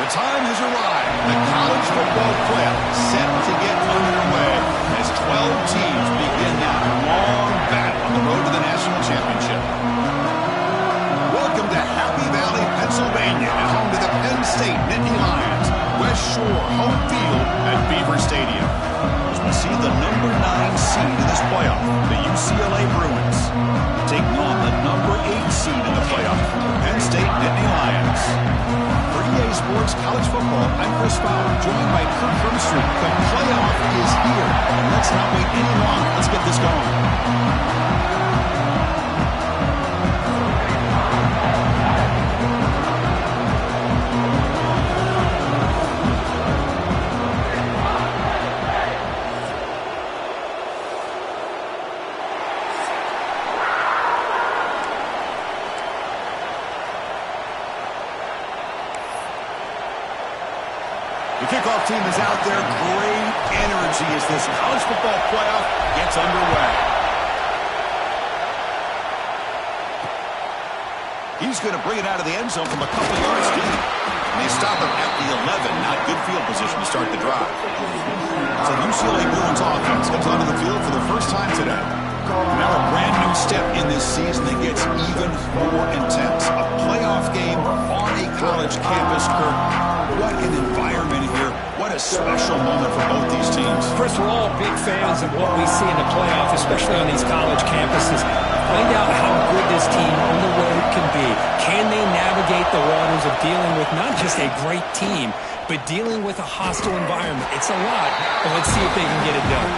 The time has arrived. The college football playoff set to get underway as 12 teams begin that long battle on the road to the national championship. Welcome to Happy Valley, Pennsylvania, and home to the Penn State Nittany Lions. West Shore home field at Beaver Stadium. As we see the number 9 seed in this playoff, the UCLA Bruins, taking on the number 8 seed in the playoff, Penn State Nittany Lions. For EA Sports College Football, I'm Chris Fowler, joined by Kirk Hermstreet. The playoff is here, and let's not wait any longer. Let's get this going. The kickoff team is out there. Great energy as this college football playoff gets underway. He's going to bring it out of the end zone from a couple yards deep. And they stop him at the 11. Not good field position to start the drive. So UCLA Bruins offense comes onto the field for the first time today. Now a brand new step in this season that gets even more intense. A playoff game on a college campus, Kirk. What an environment here. What a special moment for both these teams. Chris, we're all big fans of what we see in the playoff, especially on these college campuses. Find out how good this team on the road can be. Can they navigate the waters of dealing with not just a great team, but dealing with a hostile environment? It's a lot, but let's see if they can get it done.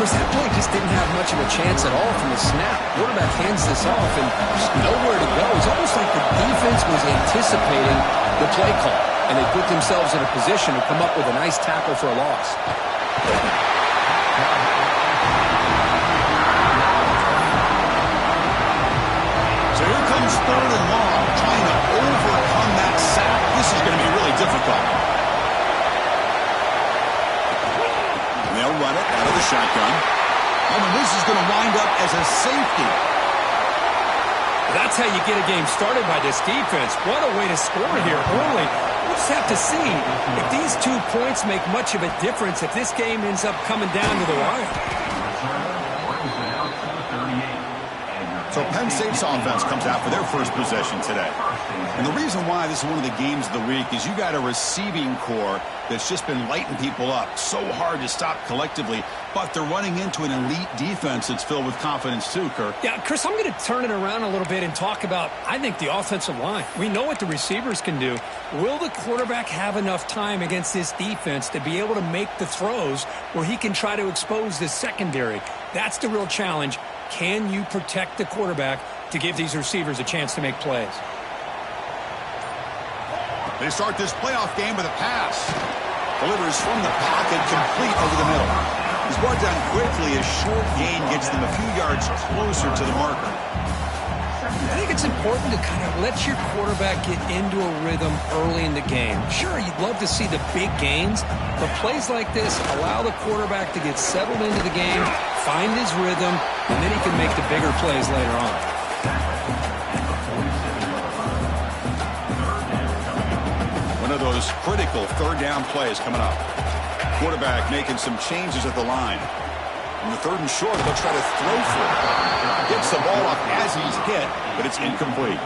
Chris, that play just didn't have much of a chance at all from the snap. Quarterback hands this off and just nowhere to go. It's almost like the defense was anticipating the play call, and they put themselves in a position to come up with a nice tackle for a loss. So here comes 3rd and long, trying to overcome that sack. This is going to be really difficult. They'll run it out of the shotgun. And this is going to wind up as a safety. That's how you get a game started by this defense. What a way to score here early. We'll just have to see if these 2 points make much of a difference if this game ends up coming down to the wire. So Penn State's offense comes out for their first possession today. And the reason why this is one of the games of the week is you got a receiving core that's just been lighting people up. So hard to stop collectively, but they're running into an elite defense that's filled with confidence too, Kirk. Yeah, Chris, I'm going to turn it around a little bit and talk about, I think, the offensive line. We know what the receivers can do. Will the quarterback have enough time against this defense to be able to make the throws where he can try to expose this secondary? That's the real challenge. Can you protect the quarterback to give these receivers a chance to make plays? They start this playoff game with a pass. Delivers from the pocket, complete over the middle. He's brought down quickly. A short gain gets them a few yards closer to the marker. I think it's important to kind of let your quarterback get into a rhythm early in the game. Sure, you'd love to see the big gains, but plays like this allow the quarterback to get settled into the game, find his rhythm, and then he can make the bigger plays later on. One of those critical 3rd down plays coming up. Quarterback making some changes at the line. On the 3rd and short, they'll try to throw for it. Gets the ball up as he's hit, but it's incomplete.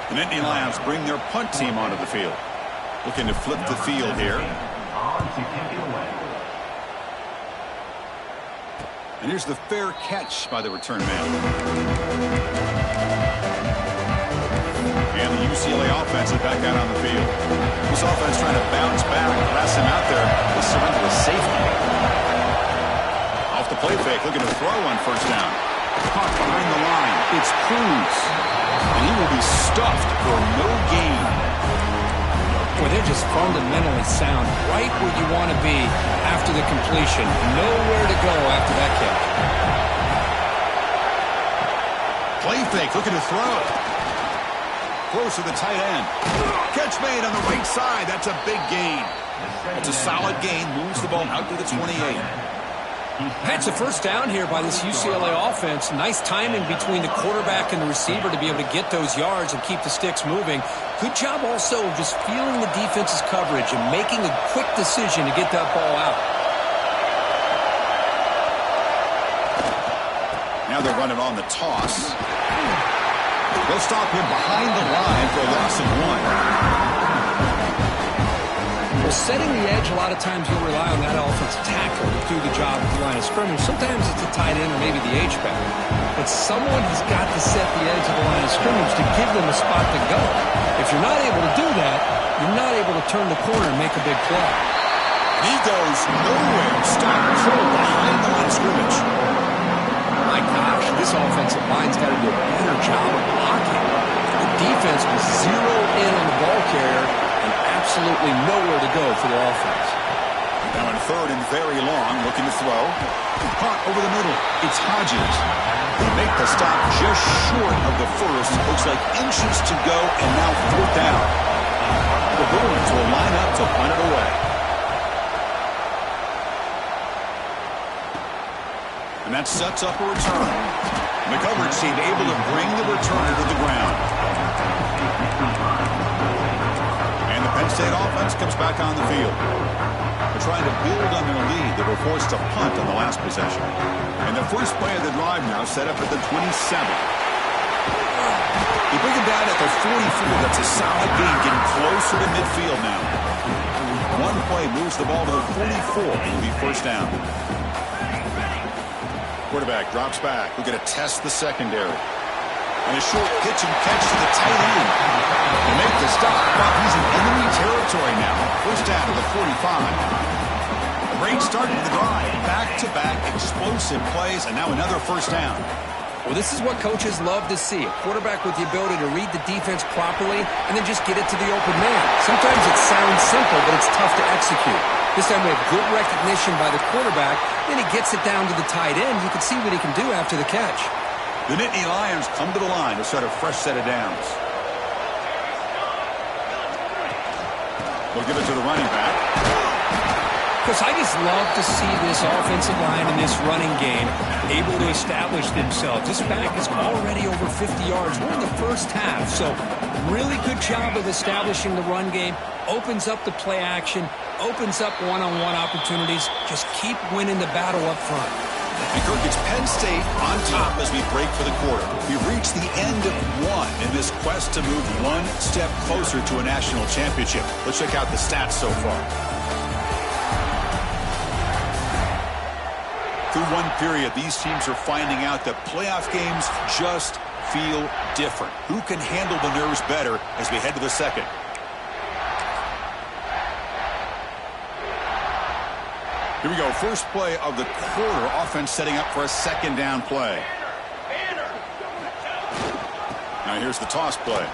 The Nittany Lions bring their punt team onto the field. Looking to flip the field here. And here's the fair catch by the return man. And the UCLA offense is back out on the field. This offense trying to bounce back, pass him out there. They surrender a safety. Off the play fake, looking to throw on 1st down. Caught behind the line. It's Cruz. And he will be stuffed for no gain. Boy, they're just fundamentally sound. Right where you want to be after the completion. Nowhere to go after that catch. Play fake, looking to throw. Close to the tight end. Catch made on the right side. That's a big gain. It's a solid gain. Moves the ball out to the 28. That's a 1st down here by this UCLA offense. Nice timing between the quarterback and the receiver to be able to get those yards and keep the sticks moving. Good job also of just feeling the defense's coverage and making a quick decision to get that ball out. Now they're running on the toss. They'll stop him behind the line for a loss of 1. Well, setting the edge, a lot of times you'll rely on that offensive tackle to do the job at the line of scrimmage. Sometimes it's a tight end or maybe the H-back. But someone has got to set the edge of the line of scrimmage to give them a spot to go. If you're not able to do that, you're not able to turn the corner and make a big play. He goes nowhere. Stop cold behind the line of scrimmage. My gosh, this offensive line's got to do a better job of blocking. The defense was zeroed in on the ball carrier and absolutely nowhere to go for the offense. Now in 3rd and very long, looking to throw. Caught over the middle. It's Hodges. They make the stop just short of the first. Looks like inches to go, and now 4th down. The Bruins will line up to punt it away. And that sets up a return. The coverage team able to bring the returner to the ground. And the Penn State offense comes back on the field. They're trying to build on their lead. They were forced to punt on the last possession. And the first play of the drive now set up at the 27. They bring it down at the 44. That's a solid gain, getting closer to midfield now. One play moves the ball to the 44. It'll be 1st down. Quarterback drops back. We're going to test the secondary. And a short pitch and catch to the tight end. To make the stop, but he's in enemy territory now. 1st down to the 45. A great start to the drive. Back-to-back explosive plays, and now another 1st down. Well, this is what coaches love to see. A quarterback with the ability to read the defense properly and then just get it to the open man. Sometimes it sounds simple, but it's tough to execute. This time we have good recognition by the quarterback. Then he gets it down to the tight end. You can see what he can do after the catch. The Nittany Lions come to the line to start a fresh set of downs. They'll give it to the running back. Chris, I just love to see this offensive line in this running game able to establish themselves. This back is already over 50 yards. We're in the first half, so really good job of establishing the run game. Opens up the play action, opens up one-on-one opportunities. Just keep winning the battle up front. And Kirk, it's Penn State on top as we break for the quarter. We've reached the end of 1 in this quest to move one step closer to a national championship. Let's check out the stats so far. Through one period, these teams are finding out that playoff games just feel different. Who can handle the nerves better as we head to the second? Here we go. First play of the quarter. Offense setting up for a 2nd down play. Now here's the toss play.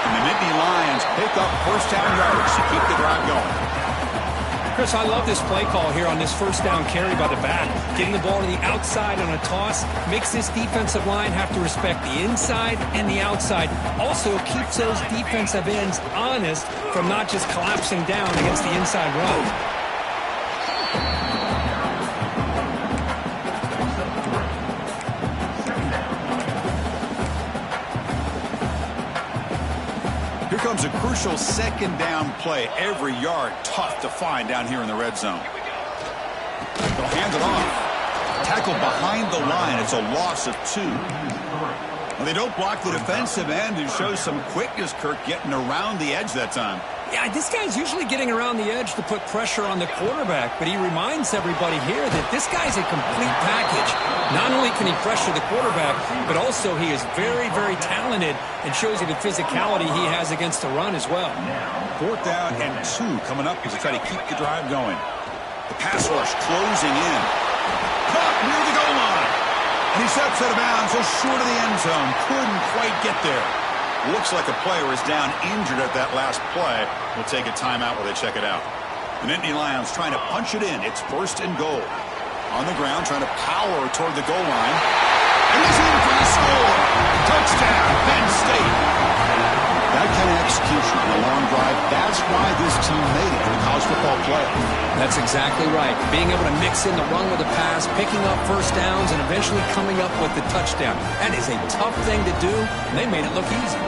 And the Nittany Lions pick up 1st down yards to keep the drive going. Chris, I love this play call here on this 1st down carry by the back. Getting the ball to the outside on a toss makes this defensive line have to respect the inside and the outside. Also keeps those defensive ends honest from not just collapsing down against the inside run. Here comes a crucial 2nd down play. Every yard tough to find down here in the red zone. They'll hand it off. Tackled behind the line. It's a loss of 2. Well, they don't block the defensive end and show some quickness, Kirk, getting around the edge that time. Yeah, this guy's usually getting around the edge to put pressure on the quarterback, but he reminds everybody here that this guy's a complete package. Not only can he pressure the quarterback, but also he is very, very talented and shows you the physicality he has against the run as well. 4th down and 2 coming up as they try to keep the drive going. The pass rush closing in. Caught near the goal line. And he steps out of bounds just short of the end zone. Couldn't quite get there. Looks like a player is down injured at that last play. We'll take a timeout while they check it out. The Nittany Lions trying to punch it in. It's 1st and goal. On the ground, trying to power toward the goal line. And he's in for the score. Touchdown, Penn State. That kind of execution on a long drive, that's why this team made it to the college college football playoff. That's exactly right. Being able to mix in the run with the pass, picking up first downs, and eventually coming up with the touchdown. That is a tough thing to do, and they made it look easy.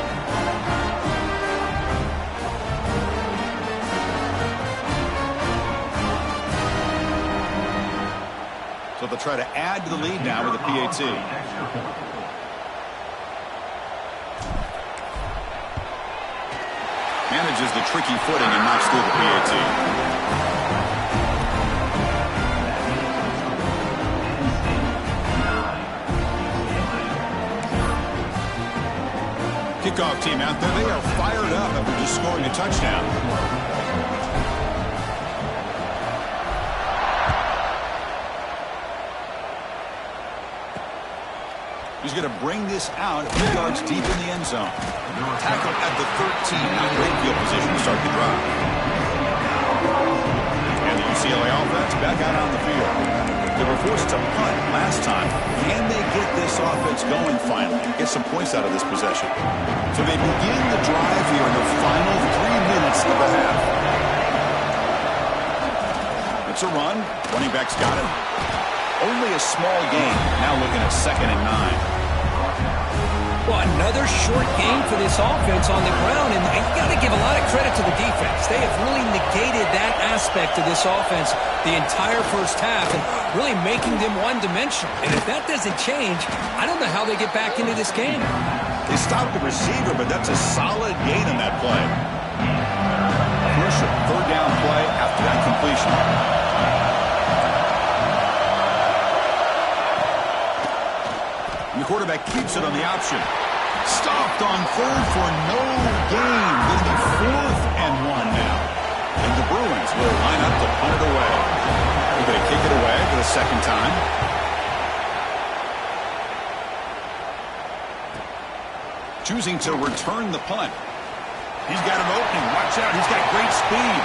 So they'll try to add to the lead now with a PAT. Manages the tricky footing and knocks through the PAT. Kickoff team out there. They are fired up after just scoring a touchdown. He's going to bring this out a few yards deep in the end zone. Tackle at the 13. Not great field position to start the drive. And the UCLA offense back out on the field. They were forced to punt last time. Can they get this offense going finally and get some points out of this possession? So they begin the drive here in the final 3 minutes of the half. It's a run. Running back's got it. Only a small gain. Now looking at 2nd and 9. Well, another short game for this offense on the ground, and you got to give a lot of credit to the defense. They have really negated that aspect of this offense the entire first half and really making them one-dimensional. And if that doesn't change, I don't know how they get back into this game. They stopped the receiver, but that's a solid gain on that play. Crucial 3rd down play after that completion. The quarterback keeps it on the option. Stopped on 3rd for no gain. It'll be 4th and 1 now. And the Bruins will line up to punt it away. They're going to kick it away for the 2nd time. Choosing to return the punt. He's got an opening. Watch out. He's got great speed.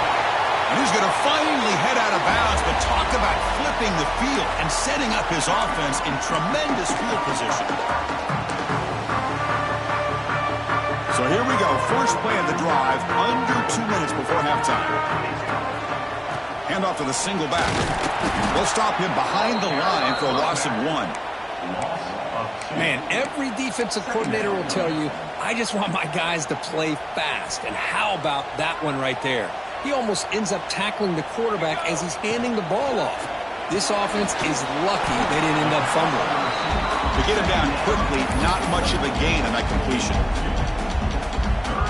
And he's going to finally head out of bounds, but talk about flipping the field and setting up his offense in tremendous field position. So here we go. First play of the drive, under 2 minutes before halftime. Handoff to the single back. They'll stop him behind the line for a loss of 1. Man, every defensive coordinator will tell you, I just want my guys to play fast. And how about that one right there? He almost ends up tackling the quarterback as he's handing the ball off. This offense is lucky they didn't end up fumbling. To get him down quickly, not much of a gain on that completion.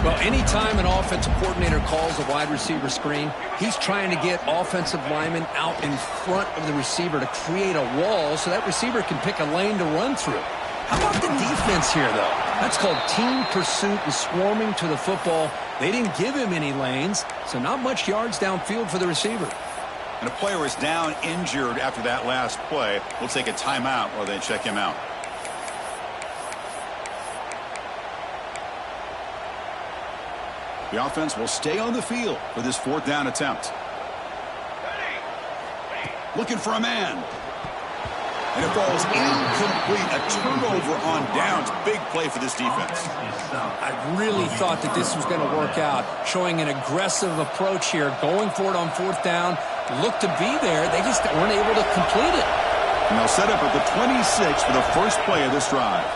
Well, anytime an offensive coordinator calls a wide receiver screen, he's trying to get offensive linemen out in front of the receiver to create a wall so that receiver can pick a lane to run through. How about the defense here, though? That's called team pursuit and swarming to the football. They didn't give him any lanes, so not much yards downfield for the receiver. And a player is down injured after that last play. We'll take a timeout while they check him out. The offense will stay on the field for this 4th down attempt. Looking for a man. And it falls incomplete. A turnover on downs. Big play for this defense. I really thought that this was going to work out, showing an aggressive approach here, going for it on 4th down. Looked to be there. They just weren't able to complete it. And they'll set up at the 26 for the first play of this drive.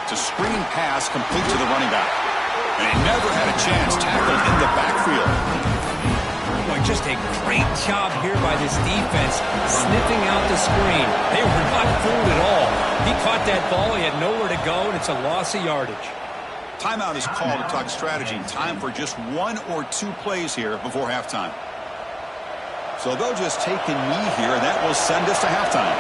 It's a screen pass complete to the running back. And he never had a chance, tackled in the backfield. Boy, just a great job here by this defense, sniffing out the screen. They were not fooled at all. He caught that ball, he had nowhere to go, and it's a loss of yardage. Timeout is called to talk strategy. Time for just 1 or 2 plays here before halftime. So they'll just take a knee here, and that will send us to halftime.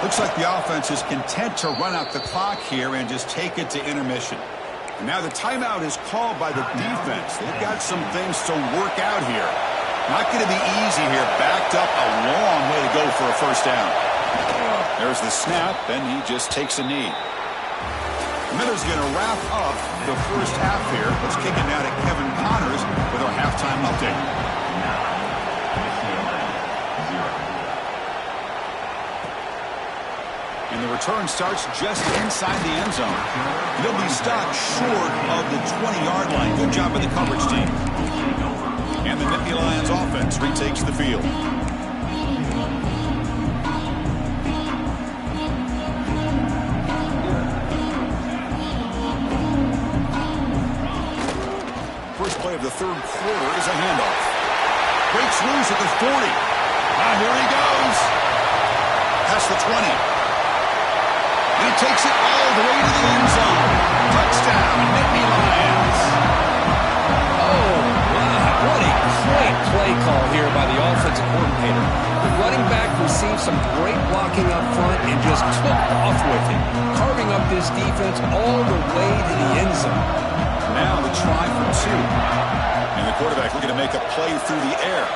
Looks like the offense is content to run out the clock here and just take it to intermission. And now the timeout is called by the defense. They've got some things to work out here. Not going to be easy here. Backed up a long way to go for a first down. There's the snap, and he just takes a knee. Miller's going to wrap up the first half here. Let's kick it now to Kevin Connors with our halftime update. And the return starts just inside the end zone. He'll be stopped short of the 20-yard line. Good job by the coverage team. And the Nittany Lions offense retakes the field. First play of the third quarter is a handoff. Breaks loose at the 40. Here he goes. Past the 20. And he takes it all the way to the end zone. Touchdown, Nittany Lions. Oh, wow. What a great play call here by the offensive coordinator. The running back received some great blocking up front and just took off with it, carving up this defense all the way to the end zone. Now the try for two. And the quarterback looking to make a play through the air.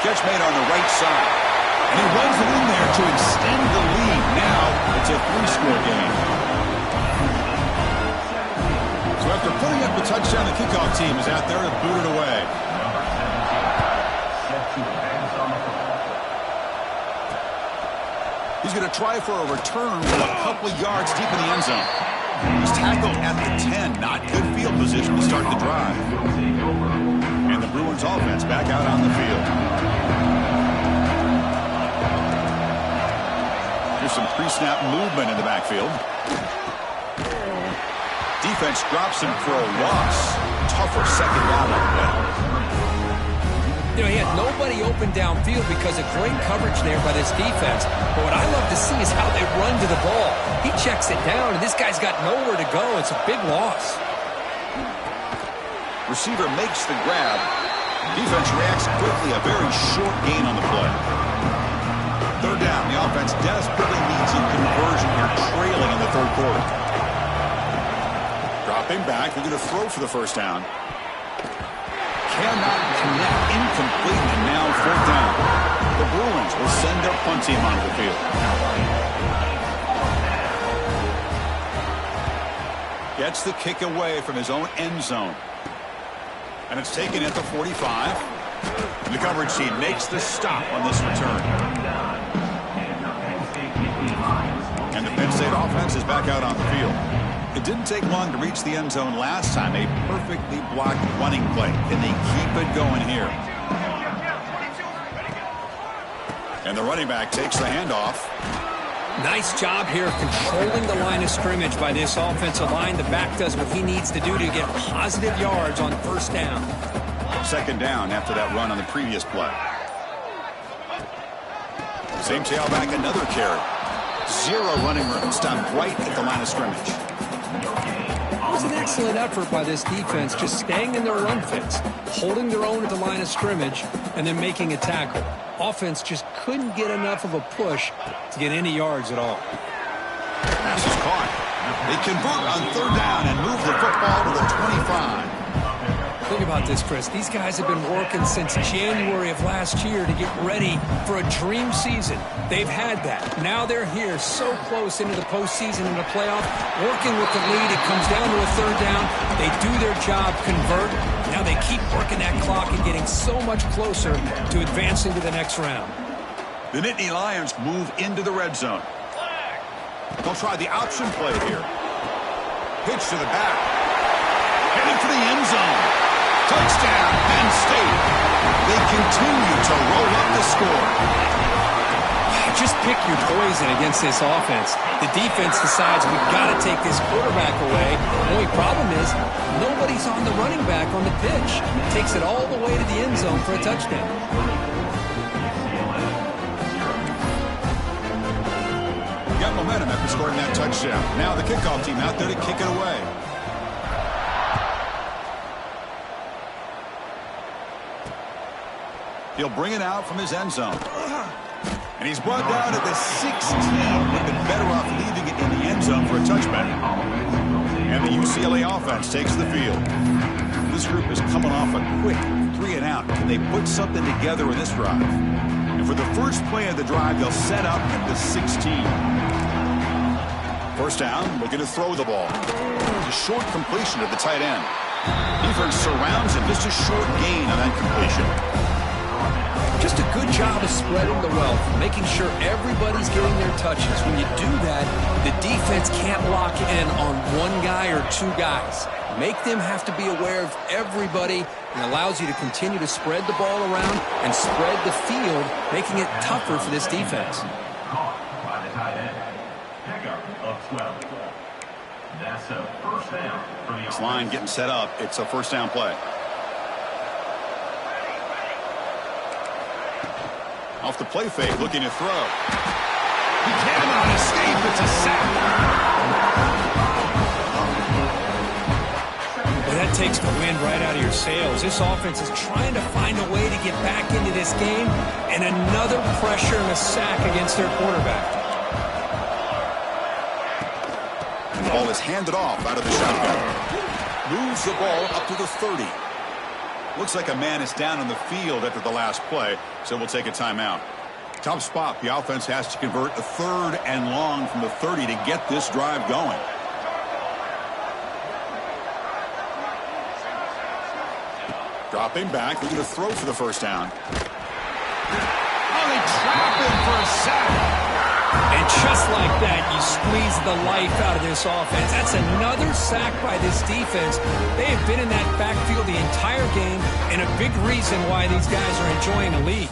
Catch made on the right side. And he runs it in there to extend the lead. Now it's a 3-score game. So after putting up the touchdown, the kickoff team is out there to boot it away. He's going to try for a return from a couple of yards deep in the end zone. He's tackled at the 10. Not good field position to start the drive. And the Bruins offense back out on the field. Here's some pre-snap movement in the backfield. Defense drops him for a loss. Tougher second down like that. You know, he had nobody open downfield because of great coverage there by this defense. But what I love to see is how they run to the ball. He checks it down, and this guy's got nowhere to go. It's a big loss. Receiver makes the grab. Defense reacts quickly. A very short gain on the play. Third down. The offense desperately needs a conversion here, trailing in the third quarter. Dropping back. They're going to throw for the first down. Cannot connect, incomplete, and now fourth down. The Bruins will send their punt team onto the field. Gets the kick away from his own end zone. And it's taken at the 45. The coverage team makes the stop on this return. And the Penn State offense is back out on the field. It didn't take long to reach the end zone last time. A perfectly blocked running play. Can they keep it going here? And the running back takes the handoff. Nice job here of controlling the line of scrimmage by this offensive line. The back does what he needs to do to get positive yards on first down. Second down after that run on the previous play. Same tailback, another carry. Zero running room. Stopped right at the line of scrimmage. It was an excellent effort by this defense, just staying in their run fits, holding their own at the line of scrimmage, and then making a tackle. Offense just couldn't get enough of a push to get any yards at all. Pass is caught. They convert on third down and move the football to the 25. Think about this, Chris. These guys have been working since January of last year to get ready for a dream season. They've had that. Now they're here so close into the postseason and the playoff, working with the lead. It comes down to a third down. They do their job, convert. Now they keep working that clock and getting so much closer to advancing to the next round. The Nittany Lions move into the red zone. They'll try the option play here. Pitch to the back. Heading for the end zone. Touchdown, Penn State. They continue to roll up the score. Just pick your poison against this offense. The defense decides we've got to take this quarterback away. The only problem is nobody's on the running back on the pitch. Takes it all the way to the end zone for a touchdown. Got momentum after scoring that touchdown. Now the kickoff team out there to kick it away. He'll bring it out from his end zone. And he's brought down at the 16. Would have been better off leaving it in the end zone for a touchback. And the UCLA offense takes the field. This group is coming off a quick 3-and-out. Can they put something together in this drive? And for the first play of the drive, they'll set up at the 16. First down, looking to throw the ball. It's a short completion at the tight end. Defense surrounds him. Just a short gain on that completion. Just a good job of spreading the wealth, making sure everybody's getting their touches. When you do that, the defense can't lock in on one guy or two guys. Make them have to be aware of everybody, and allows you to continue to spread the ball around and spread the field, making it tougher for this defense. Caught by the tight end. Pickup of 12. That's a first down for the This line getting set up. It's a first down play. Off the play fake, looking to throw. He cannot escape. It's a sack. Well, that takes the wind right out of your sails. This offense is trying to find a way to get back into this game, and another pressure and a sack against their quarterback. And the ball is handed off out of the shotgun. Moves the ball up to the 30. Looks like a man is down on the field after the last play, so we'll take a timeout. Tough spot. The offense has to convert a 3rd and long from the 30 to get this drive going. Dropping back, looking to throw for the first down. Oh, they trap him for a sack. And just like that, you squeeze the life out of this offense. That's another sack by this defense. They have been in that backfield the entire game, and a big reason why these guys are enjoying the lead.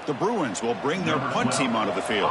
The Bruins will bring their punt team onto the field.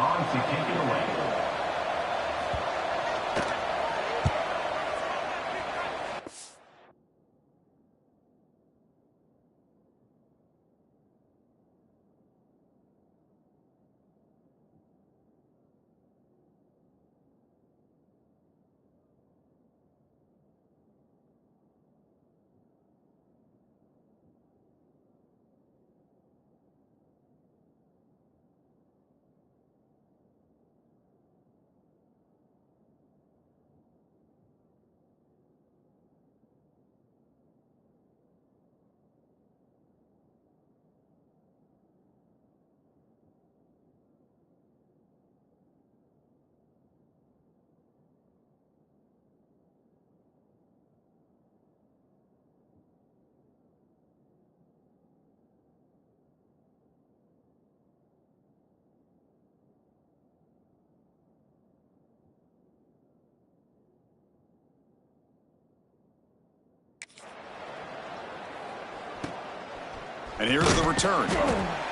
And here's the return.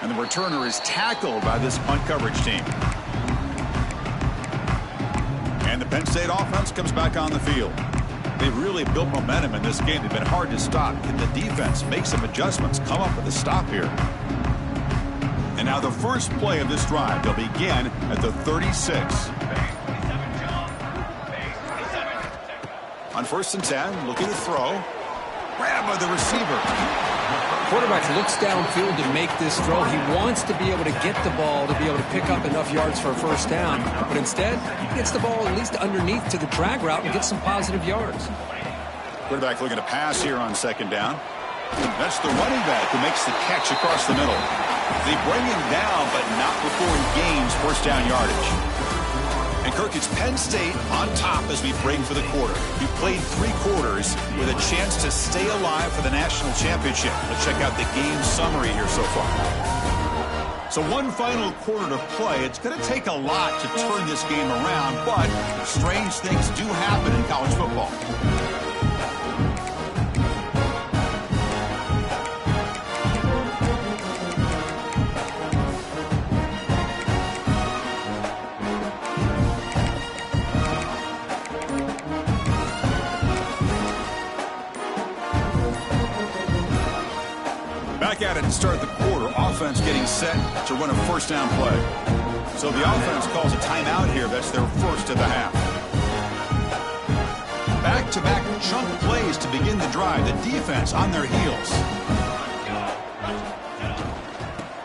And the returner is tackled by this punt coverage team. And the Penn State offense comes back on the field. They've really built momentum in this game. They've been hard to stop. Can the defense make some adjustments, come up with a stop here? And now the first play of this drive. They'll begin at the 36. On 1st and 10, looking to throw. Grab by the receiver. Quarterback looks downfield to make this throw. He wants to be able to get the ball to be able to pick up enough yards for a first down. But instead, he gets the ball at least underneath to the drag route and gets some positive yards. Quarterback looking to pass here on 2nd down. That's the running back who makes the catch across the middle. They bring him down, but not before he gains first down yardage. And Kirk, it's Penn State on top as we break for the quarter. We played 3 quarters with a chance to stay alive for the national championship. Let's check out the game summary here so far. So one final quarter to play. It's going to take a lot to turn this game around, but strange things do happen in college football. Back at it to start the quarter. Offense getting set to run a first down play. So the offense calls a timeout here. That's their first of the half. Back-to-back chunk plays to begin the drive. The defense on their heels.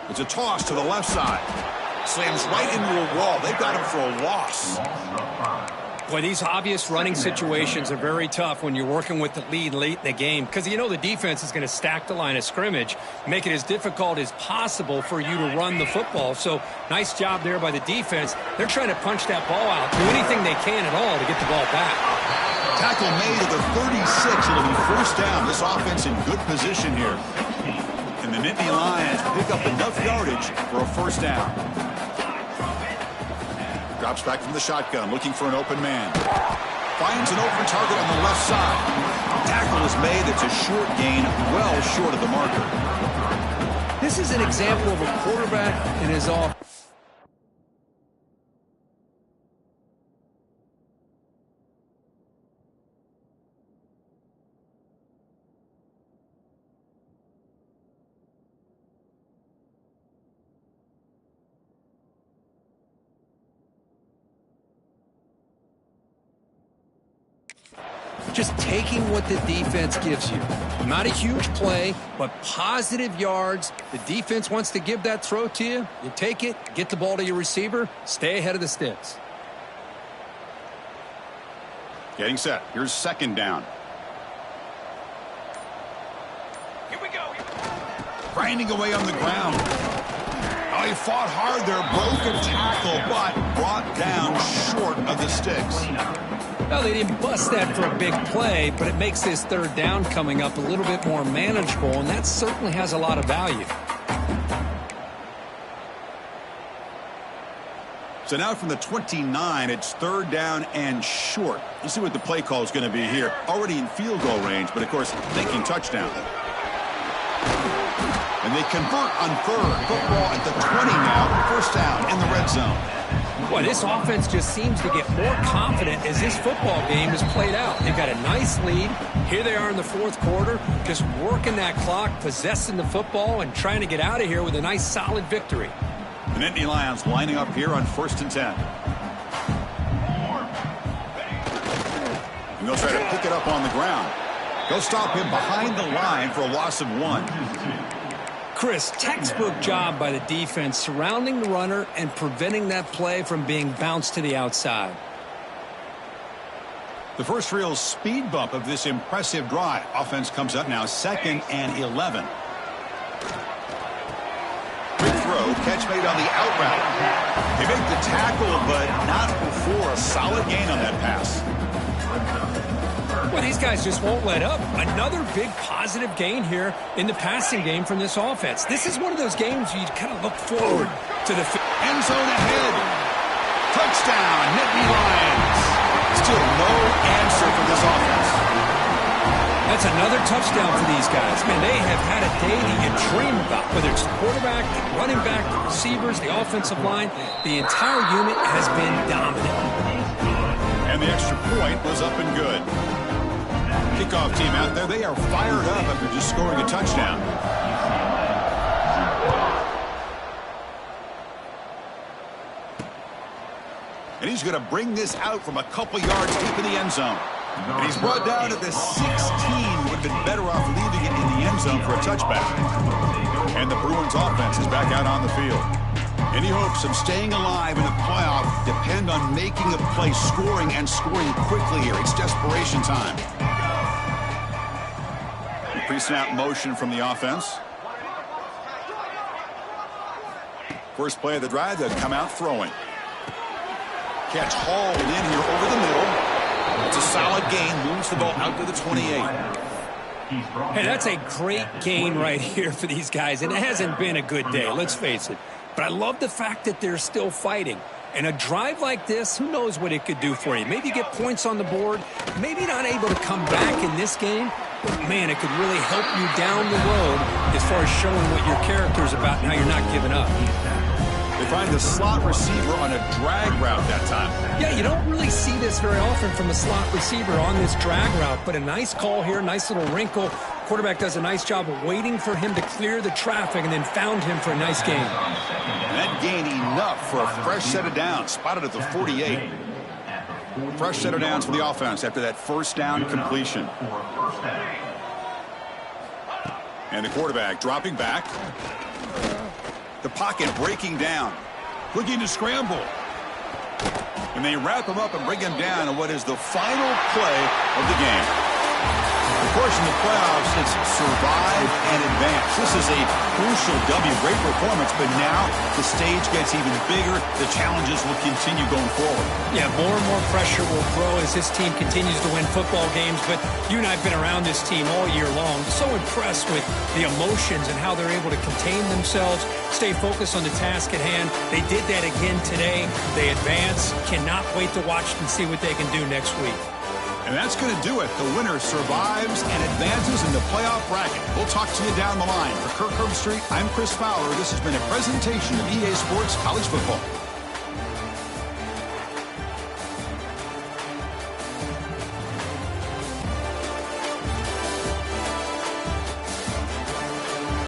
It's a toss to the left side. Slams right into a wall. They've got him for a loss. Boy, these obvious running situations are very tough when you're working with the lead late in the game because you know the defense is going to stack the line of scrimmage, make it as difficult as possible for you to run the football. So nice job there by the defense. They're trying to punch that ball out, do anything they can at all to get the ball back. Tackle made at the 36. It'll be first down. This offense in good position here. And the Nittany Lions pick up enough yardage for a first down. Drops back from the shotgun, looking for an open man. Finds an open target on the left side. Tackle is made. It's a short gain, well short of the marker. This is an example of a quarterback in his off. Just taking what the defense gives you. Not a huge play, but positive yards. The defense wants to give that throw to you. You take it, get the ball to your receiver, stay ahead of the sticks. Getting set. Here's second down. Here we go. Grinding away on the ground. Oh, he fought hard there. Broke a tackle, but brought down short of the sticks. Well, they didn't bust that for a big play, but it makes this third down coming up a little bit more manageable, and that certainly has a lot of value. So now from the 29, it's third down and short. Let's see what the play call is going to be here. Already in field goal range, but of course thinking touchdown. And they convert on third. Football at the 20 now. First down in the red zone. Boy, this offense just seems to get more confident as this football game is played out. They've got a nice lead. Here they are in the fourth quarter, just working that clock, possessing the football, and trying to get out of here with a nice, solid victory. The Nittany Lions lining up here on 1st and 10. And they'll try to pick it up on the ground. They'll stop him behind the line for a loss of 1. Chris, textbook job by the defense surrounding the runner and preventing that play from being bounced to the outside. The first real speed bump of this impressive drive. Offense comes up now 2nd and 11. Quick throw, catch made on the out route. They make the tackle, but not before a solid gain on that pass. Well, these guys just won't let up. Another big positive gain here in the passing game from this offense. This is one of those games you kind of look forward to the end zone ahead. Touchdown, Nittany Lions. Still no answer for this offense. That's another touchdown for these guys. Man, they have had a day that you dream about. Whether it's the quarterback, the running back, the receivers, the offensive line, the entire unit has been dominant. And the extra point was up and good. Kickoff team out there, they are fired up after just scoring a touchdown. And he's going to bring this out from a couple yards deep in the end zone. And he's brought down to the 16. Would have been better off leaving it in the end zone for a touchback. And the Bruins offense is back out on the field. Any hopes of staying alive in the playoff depend on making a play, scoring, and scoring quickly here. It's desperation time. Pre-snap motion from the offense. First play of the drive, they'll come out throwing. Catch hauled in here over the middle. It's a solid gain, moves the ball out to the 28. Hey, that's a great gain right here for these guys, and it hasn't been a good day, let's face it. But I love the fact that they're still fighting. And a drive like this, who knows what it could do for you. Maybe get points on the board, maybe not able to come back in this game, but man, it could really help you down the road as far as showing what your character is about and how you're not giving up. They find the slot receiver on a drag route that time. Yeah, you don't really see this very often from a slot receiver on this drag route, but a nice call here, nice little wrinkle. Quarterback does a nice job of waiting for him to clear the traffic and then found him for a nice gain. And that gain enough for a fresh set of downs, spotted at the 48. Fresh set of downs for the offense after that first down completion. And the quarterback dropping back. The pocket breaking down. Looking to scramble. And they wrap him up and bring him down in what is the final play of the game. Of course, in the playoffs, it's survive and advance. This is a crucial W. Great performance, but now the stage gets even bigger. The challenges will continue going forward. Yeah, more and more pressure will grow as this team continues to win football games. But you and I have been around this team all year long. So impressed with the emotions and how they're able to contain themselves, stay focused on the task at hand. They did that again today. They advance. Cannot wait to watch and see what they can do next week. And that's going to do it. The winner survives and advances in the playoff bracket. We'll talk to you down the line. For Kirk Herbstreit, I'm Chris Fowler. This has been a presentation of EA Sports College Football.